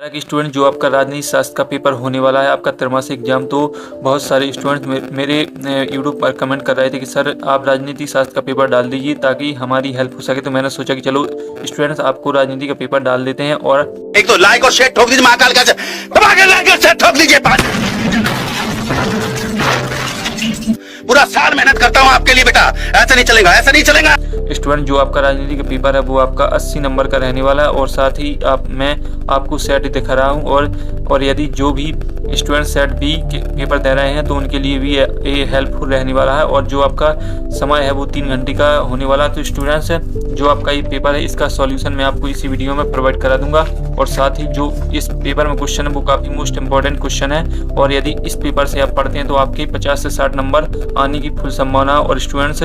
कि स्टूडेंट जो आपका राजनीति शास्त्र का पेपर होने वाला है, आपका त्रैमासिक एग्जाम, तो बहुत सारे स्टूडेंट मेरे यूट्यूब पर कमेंट कर रहे थे कि सर आप राजनीति शास्त्र का पेपर डाल दीजिए ताकि हमारी हेल्प हो सके। तो मैंने सोचा कि चलो स्टूडेंट्स आपको राजनीति का पेपर डाल देते हैं। और एक तो लाइक और शेयर ठोक दीजिए, महाकाल का दबा के लाइक और शेयर ठोक दीजिए। पूरा साल मेहनत करता हूँ आपके लिए बेटा, ऐसा नहीं चलेगा, ऐसा नहीं चलेगा। स्टूडेंट जो आपका राजनीति का पेपर है वो आपका 80 नंबर का रहने वाला है। और साथ ही मैं आपको सेट दिखा रहा हूँ और यदि जो भी स्टूडेंट सेट बी के पेपर दे रहे हैं तो उनके लिए भी ये हेल्पफुल रहने वाला है। और जो आपका समय है वो 3 घंटे का होने वाला है। तो स्टूडेंट्स जो आपका ये पेपर है इसका सॉल्यूशन मैं आपको इसी वीडियो में प्रोवाइड करा दूंगा। और साथ ही जो इस पेपर में क्वेश्चन है वो काफ़ी मोस्ट इंपॉर्टेंट क्वेश्चन है। और यदि इस पेपर से आप पढ़ते हैं तो आपके 50 से 60 नंबर आने की फुल संभावना। और स्टूडेंट्स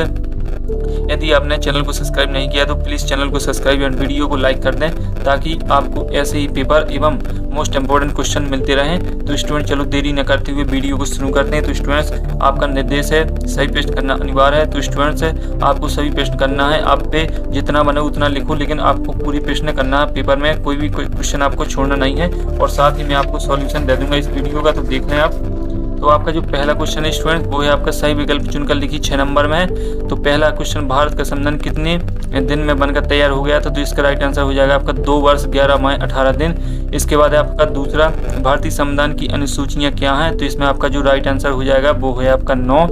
यदि आपने चैनल को सब्सक्राइब नहीं किया तो प्लीज़ चैनल को सब्सक्राइब और वीडियो को लाइक कर दें ताकि आपको ऐसे ही पेपर एवं मोस्ट इंपॉर्टेंट क्वेश्चन मिलते रहें। तो स्टूडेंट चलो देरी न करते हुए वीडियो को शुरू करते हैं। तो स्टूडेंट्स आपका निर्देश है सही पेस्ट करना अनिवार्य है। तो स्टूडेंट्स आपको सही पेस्ट करना है, आप पे जितना बने उतना लिखो, लेकिन आपको पूरी पेस्ट न करना है। पेपर में कोई क्वेश्चन आपको छोड़ना नहीं है। और साथ ही मैं आपको सॉल्यूशन दे दूंगा इस वीडियो का, तो देख लें आप। तो आपका जो पहला क्वेश्चन है स्टूडेंट वो है आपका सही विकल्प चुनकर लिखी 6 नंबर में है। तो पहला क्वेश्चन भारत का संविधान कितने दिन में बनकर तैयार हो गया था? तो इसका राइट आंसर हो जाएगा आपका 2 वर्ष 11 माह 18 दिन। इसके बाद आपका दूसरा भारतीय संविधान की अनुसूचियाँ क्या हैं? तो इसमें आपका जो राइट आंसर हो जाएगा वो है आपका 9।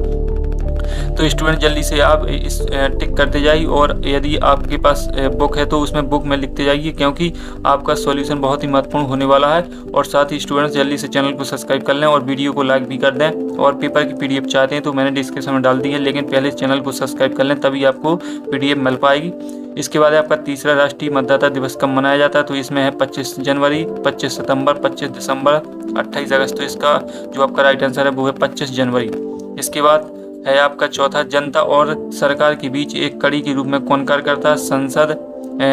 तो स्टूडेंट जल्दी से आप इस टिक करते जाइए। और यदि आपके पास बुक है तो उसमें बुक में लिखते जाइए क्योंकि आपका सॉल्यूशन बहुत ही महत्वपूर्ण होने वाला है। और साथ ही स्टूडेंट्स जल्दी से चैनल को सब्सक्राइब कर लें और वीडियो को लाइक भी कर दें। और पेपर की PDF चाहते हैं तो मैंने डिस्क्रिप्शन में डाल दी है, लेकिन पहले चैनल को सब्सक्राइब कर लें तभी आपको PDF मिल पाएगी। इसके बाद आपका तीसरा राष्ट्रीय मतदाता दिवस कब मनाया जाता है? तो इसमें है 25 जनवरी, 25 सितंबर, 25 दिसंबर, 28 अगस्त। तो इसका जो आपका राइट आंसर है वो है 25 जनवरी। इसके बाद है आपका चौथा जनता और सरकार के बीच एक कड़ी के रूप में कौन कार्य करता है? संसद,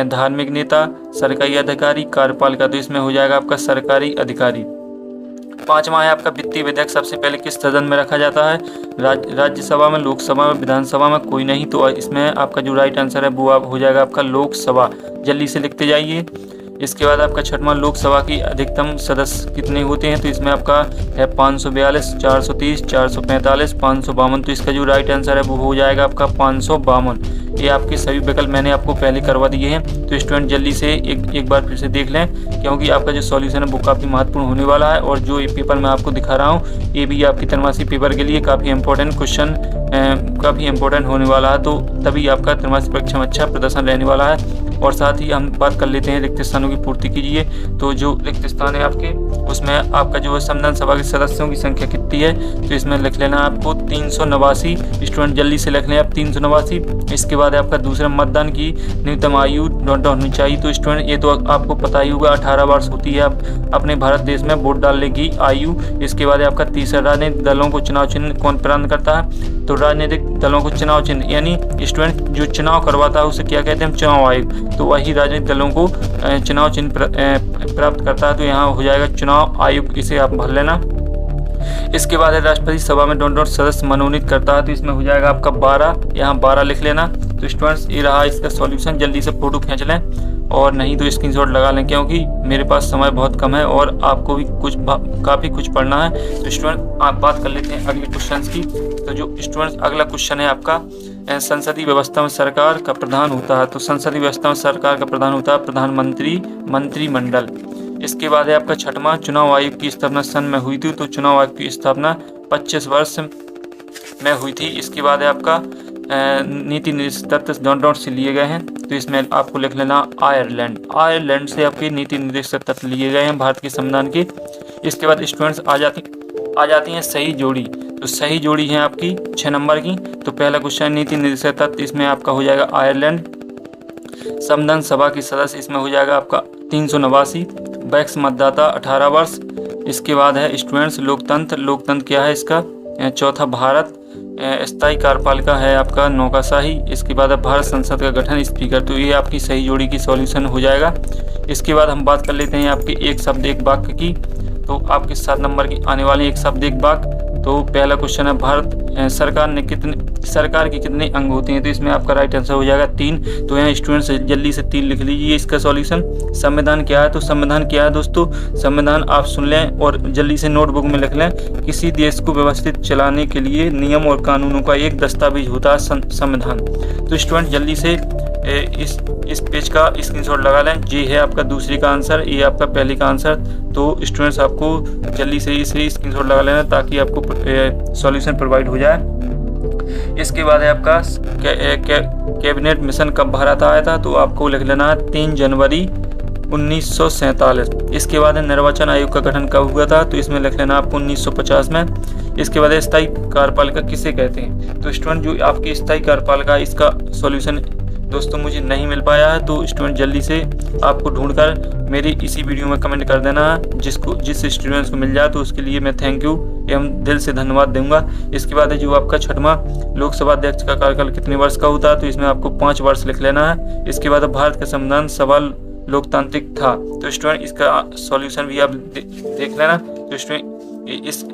धार्मिक नेता, सरकारी अधिकारी, कार्यपालिका। तो इसमें हो जाएगा आपका सरकारी अधिकारी। 5वां है आपका वित्तीय विधेयक सबसे पहले किस सदन में रखा जाता है? राज्यसभा में, लोकसभा में, विधानसभा में, कोई नहीं। तो इसमें आपका जो राइट आंसर है वो हो जाएगा आपका लोकसभा। जल्दी से लिखते जाइए। इसके बाद आपका 6वां लोकसभा की अधिकतम सदस्य कितने होते हैं? तो इसमें आपका है 542, 430, 445, 552। तो इसका जो राइट आंसर है वो हो जाएगा आपका 552। ये आपके सभी विकल्प मैंने आपको पहले करवा दिए हैं। तो स्टूडेंट जल्दी से एक बार फिर से देख लें क्योंकि आपका जो सॉल्यूशन है वो काफ़ी महत्वपूर्ण होने वाला है। और जो ये पेपर मैं आपको दिखा रहा हूँ ये भी आपकी त्रैमासिक पेपर के लिए काफ़ी इंपॉर्टेंट क्वेश्चन काफ़ी इंपॉर्टेंट होने वाला है। तो तभी आपका त्रैमासिक परीक्षा में अच्छा प्रदर्शन रहने वाला है। और साथ ही हम बात कर लेते हैं रिक्त स्थानों की पूर्ति कीजिए। तो जो रिक्त स्थान है आपके उसमें आपका जो है संविधान सभा के सदस्यों की संख्या कितनी है? तो इसमें लिख लेना आपको 389। स्टूडेंट जल्दी से लिख लें आप 389। इसके बाद आपका दूसरा मतदान की न्यूनतम आयु होनी चाहिए। तो स्टूडेंट ये तो आपको पता ही होगा 18 वर्ष होती है अपने भारत देश में वोट डालने की आयु। इसके बाद आपका तीसरा राजनीतिक दलों को चुनाव चिन्ह कौन प्रदान करता है? तो राजनीतिक दलों को चुनाव चिन्ह यानी स्टूडेंट जो चुनाव करवाता है उसे क्या कहते हैं? चुनाव आयोग। तो वही राजनीतिक दलों को चुनाव चिन्ह प्राप्त करता है। तो यहाँ हो जाएगा चुनाव आयोग, इसे आप भर लेना। इसके बाद है राष्ट्रपति सभा में डॉट सदस्य मनोनीत करता है। तो इसमें हो जाएगा आपका 12, यहाँ 12 लिख लेना। तो स्टूडेंट्स ये रहा इसका सॉल्यूशन। जल्दी से फोटो खींच लें और नहीं तो स्क्रीनशॉट लगा लें क्योंकि मेरे पास समय बहुत कम है और आपको भी काफ़ी कुछ पढ़ना है। तो स्टूडेंट आप बात कर लेते हैं अगले क्वेश्चन की। तो जो स्टूडेंट्स अगला क्वेश्चन है आपका संसदीय व्यवस्था में सरकार का प्रधान होता है। तो संसदीय व्यवस्था में सरकार का प्रधान होता है प्रधानमंत्री, मंत्रिमंडल। इसके बाद है आपका 6वां चुनाव आयोग की स्थापना सन में हुई थी। तो चुनाव आयोग की स्थापना 25 वर्ष में हुई थी। इसके बाद है आपका नीति निर्देशक तत्व डॉट से लिए गए हैं। तो इसमें आपको लिख लेना आयरलैंड से आपके नीति निर्देशक तत्व लिए गए हैं भारत के संविधान के। इसके बाद स्टूडेंट्स आ जाती हैं सही जोड़ी। तो सही जोड़ी है आपकी 6 नंबर की। तो पहला क्वेश्चन नीति निर्देशक तत्व, इसमें आपका हो जाएगा आयरलैंड। संविधान सभा के सदस्य, इसमें हो जाएगा आपका 389। वैक्स मतदाता 18 वर्ष। इसके बाद है स्टूडेंट्स लोकतंत्र क्या है इसका? चौथा भारत। स्थायी कार्यपालिका है आपका नौकरशाही। इसके बाद है भारत संसद का गठन स्पीकर। तो ये आपकी सही जोड़ी की सॉल्यूशन हो जाएगा। इसके बाद हम बात कर लेते हैं आपके एक शब्द एक वाक्य की। तो आपके 7 नंबर की आने वाले एक शब्द एक वाक्य। तो पहला क्वेश्चन है भारत सरकार के कितने अंग होते हैं, तो इसमें आपका राइट आंसर हो जाएगा 3। तो यहाँ स्टूडेंट्स जल्दी से 3 लिख लीजिए इसका सॉल्यूशन। संविधान क्या है, तो संविधान क्या है दोस्तों, संविधान आप सुन लें और जल्दी से नोटबुक में लिख लें। किसी देश को व्यवस्थित चलाने के लिए नियम और कानूनों का एक दस्तावेज होता है संविधान। तो स्टूडेंट जल्दी से इस पेज का स्क्रीनशॉट लगा लें। ये है आपका दूसरी का आंसर, ये आपका पहले का आंसर। तो स्टूडेंट्स आपको जल्दी से इसे स्क्रीनशॉट लगा लेना ताकि आपको सॉल्यूशन प्रोवाइड हो जाए। इसके बाद है आपका कैबिनेट मिशन कब भारत आया था, तो आपको लिख लेना है 3 जनवरी 1947। इसके बाद है निर्वाचन आयोग का गठन कब हुआ था, तो इसमें लिख लेना आपको 1950 में। इसके बाद है स्थायी कार्यपालिका किसे कहते हैं, तो स्टूडेंट जो आपकी स्थायी कार्यपालिका इसका सॉल्यूशन दोस्तों मुझे नहीं मिल पाया है, तो स्टूडेंट जल्दी से आपको ढूंढकर मेरी इसी वीडियो में कमेंट कर देना है। जिस स्टूडेंट्स को मिल जाए तो उसके लिए मैं थैंक यू एवं दिल से धन्यवाद दूंगा। इसके बाद है जो आपका 6वां लोकसभा अध्यक्ष का कार्यकाल कितने वर्ष का होता है, तो इसमें आपको 5 वर्ष लिख लेना है। इसके बाद भारत का संविधान सभा लोकतांत्रिक था, तो स्टूडेंट इसका सॉल्यूशन भी आप देख लेना। तो स्टूडेंट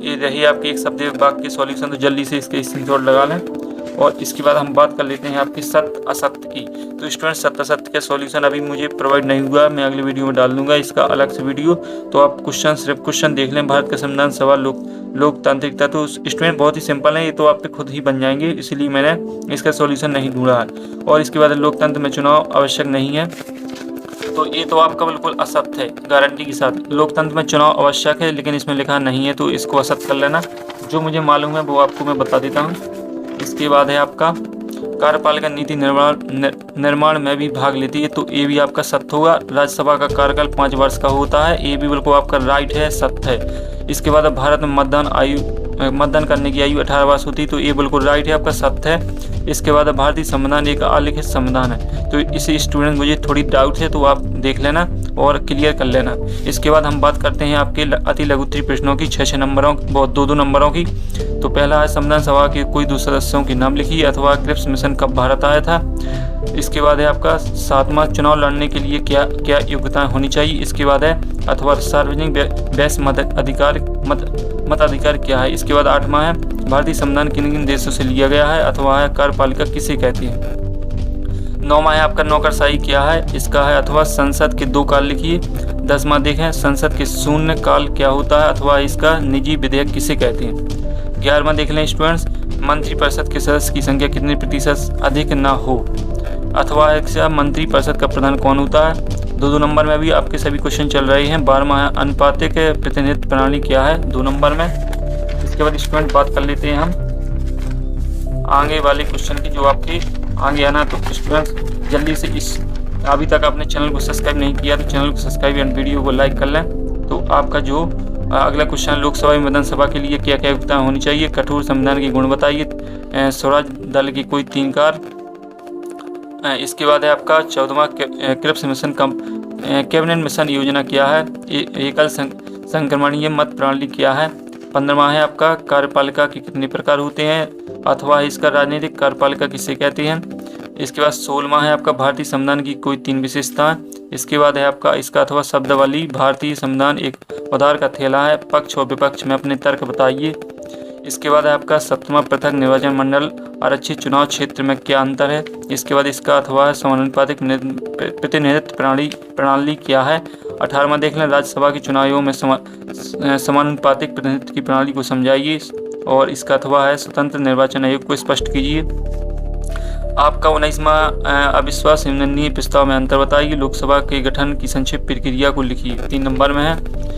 ये रही आपकी एक शब्द वाक्य के सॉल्यूशन, तो जल्दी से इसके स्क्रीनशॉट लगा लें। और इसके बाद हम बात कर लेते हैं आपकी सत्य असत्य की। तो स्टूडेंट सत्य असत्य का सॉल्यूशन अभी मुझे प्रोवाइड नहीं हुआ, मैं अगले वीडियो में डाल दूंगा इसका अलग से वीडियो। तो आप सिर्फ क्वेश्चन देख लें। भारत का संविधान सभा लोकतांत्रिक था, तो स्टूडेंट बहुत ही सिंपल है, ये तो आप पे खुद ही बन जाएंगे, इसलिए मैंने इसका सॉल्यूशन नहीं ढूंढा है। और इसके बाद लोकतंत्र में चुनाव आवश्यक नहीं है, तो ये तो आपका बिल्कुल असत्य है गारंटी के साथ। लोकतंत्र में चुनाव आवश्यक है लेकिन इसमें लिखा नहीं है, तो इसको असत्य कर लेना। जो मुझे मालूम है वो आपको मैं बता देता हूँ। इसके बाद है आपका कार्यपालिका नीति निर्माण में भी भाग लेती है, तो ये भी आपका सत्य होगा। राज्यसभा का कार्यकाल 5 वर्ष का होता है, ये भी बिल्कुल आपका राइट है, सत्य है। इसके बाद भारत में मतदान करने की आयु 18 वर्ष होती है, तो ये बिल्कुल राइट है, आपका सत्य है। इसके बाद भारतीय संविधान एक अलिखित संविधान है, तो इसे स्टूडेंट मुझे थोड़ी डाउट है, तो आप देख लेना और क्लियर कर लेना। इसके बाद हम बात करते हैं आपके अति लघु उत्तरीय प्रश्नों की, 6 नंबरों 2 नंबरों की। तो पहला है संविधान सभा के कोई 2 सदस्यों के नाम लिखिए, अथवा क्रिप्स मिशन कब भारत आया था। इसके बाद है आपका 7वां चुनाव लड़ने के लिए क्या क्या योग्यताएं होनी चाहिए। इसके बाद है अथवा सार्वजनिक वैश्य मताधिकार क्या है। इसके बाद 8वां है भारतीय संविधान किन किन देशों से लिया गया है, अथवा है कार्यपालिका किसे कहती है। 9वां है आपका नौकरशाही क्या है, इसका है अथवा संसद के 2 काल लिखिए। 10वां देखें संसद के शून्य काल क्या होता है, अथवा इसका निजी विधेयक किसे कहते हैं। 11वां देख लें स्टूडेंट्स मंत्रिपरिषद के सदस्य की संख्या कितने प्रतिशत अधिक ना हो, अथवा मंत्रिपरिषद का प्रधान कौन होता है। 2 नंबर में भी आपके सभी क्वेश्चन चल रहे हैं। 12वां है अनुपातिक प्रतिनिधित्व प्रणाली क्या है, 2 नंबर में। इसके बाद स्टूडेंट बात कर लेते हैं हम आगे वाले क्वेश्चन की, जो आपके आगे आना। तो स्टूडेंट्स जल्दी से अभी तक आपने चैनल को सब्सक्राइब नहीं किया तो चैनल को सब्सक्राइब एंड वीडियो को लाइक कर लें। तो आपका जो अगला क्वेश्चन लोकसभा एवं विधानसभा के लिए क्या क्या योग्यताएं होनी चाहिए, कठोर संविधान के गुण बताइए, स्वराज दल की कोई 3 कार्य। इसके बाद है आपका 14वां क्रिप्स मिशन कैबिनेट मिशन योजना क्या है, एकल संक्रमणीय मत प्रणाली क्या है। 15वां है आपका कार्यपालिका के कितने प्रकार होते हैं, अथवा इसका राजनीतिक कार्यपालिका किसे कहते हैं। इसके बाद 16वां है आपका भारतीय संविधान की कोई 3 विशेषताएं। इसके बाद है आपका इसका अथवा शब्दावली भारतीय संविधान एक उधार का थैला है, पक्ष और विपक्ष में अपने तर्क बताइए। इसके बाद है आपका 7वां पृथक निर्वाचन मंडल आरक्षित चुनाव क्षेत्र में क्या अंतर है। इसके बाद इसका अथवा समानुपातिक प्रतिनिधित्व प्रणाली क्या है। 18वां देख लें राज्यसभा के चुनावों में समानुपातिक प्रतिनिधित्व की प्रणाली को समझाइए। और इसका अथवा है स्वतंत्र निर्वाचन आयोग को स्पष्ट कीजिए। आपका 19वां अविश्वास निंदनीय प्रस्ताव में अंतर बताइए। लोकसभा के गठन की संक्षिप्त प्रक्रिया को लिखिए, 3 नंबर में है।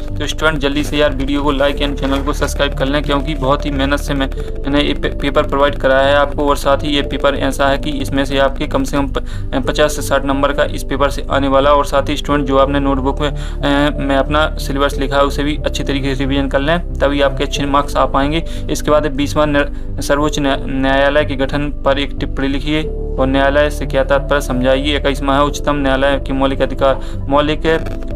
तो स्टूडेंट जल्दी से यार वीडियो को लाइक एंड चैनल को सब्सक्राइब कर लें, क्योंकि बहुत ही मेहनत से मैंने ये पेपर प्रोवाइड कराया है आपको। और साथ ही ये पेपर ऐसा है कि इसमें से आपके कम से कम 50 से 60 नंबर का इस पेपर से आने वाला। और साथ ही स्टूडेंट जो आपने नोटबुक में अपना सिलेबस लिखा है उसे भी अच्छी तरीके से रिविजन कर लें, तभी आपके अच्छे मार्क्स आ पाएंगे। इसके बाद 20वां सर्वोच्च न्यायालय के गठन पर एक टिप्पणी लिखिए और न्यायालय से क्या तात्पर्य समझाइए। 21वां है उच्चतम न्यायालय के मौलिक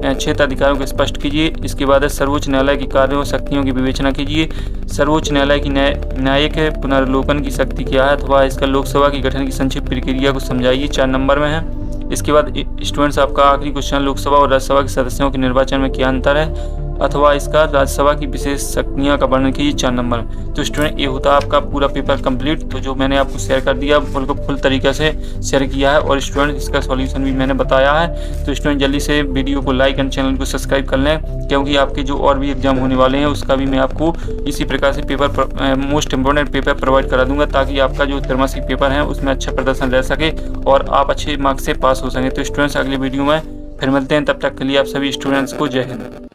क्षेत्र अधिकारों को स्पष्ट कीजिए। इसके बाद सर्वोच्च न्यायालय के कार्यों और शक्तियों की विवेचना कीजिए। सर्वोच्च न्यायालय की न्यायिक पुनर्लोकन की शक्ति क्या है, अथवा इसका लोकसभा की गठन की संक्षिप्त प्रक्रिया को समझाइए, 4 नंबर में है। इसके बाद स्टूडेंट्स आपका आखिरी क्वेश्चन लोकसभा और राज्यसभा के सदस्यों के निर्वाचन में क्या अंतर है। अथवा इसका राज्यसभा की विशेष शक्तियाँ का वर्णन कीजिए 4 नंबर। तो स्टूडेंट ये होता है आपका पूरा पेपर कंप्लीट। तो जो मैंने आपको शेयर कर दिया फुल तरीके से शेयर किया है और स्टूडेंट इसका सॉल्यूशन भी मैंने बताया है। तो स्टूडेंट जल्दी से वीडियो को लाइक एंड चैनल को सब्सक्राइब कर लें, क्योंकि आपके जो और भी एग्जाम होने वाले हैं उसका भी मैं आपको इसी प्रकार से paper most important paper provide करा दूंगा, ताकि आपका जो त्रैमासिक पेपर है उसमें अच्छा प्रदर्शन रह सके और आप अच्छे मार्क्स से पास हो सकें। तो स्टूडेंट्स अगले वीडियो में फिर मिलते हैं, तब तक के लिए आप सभी स्टूडेंट्स को जय हिंद।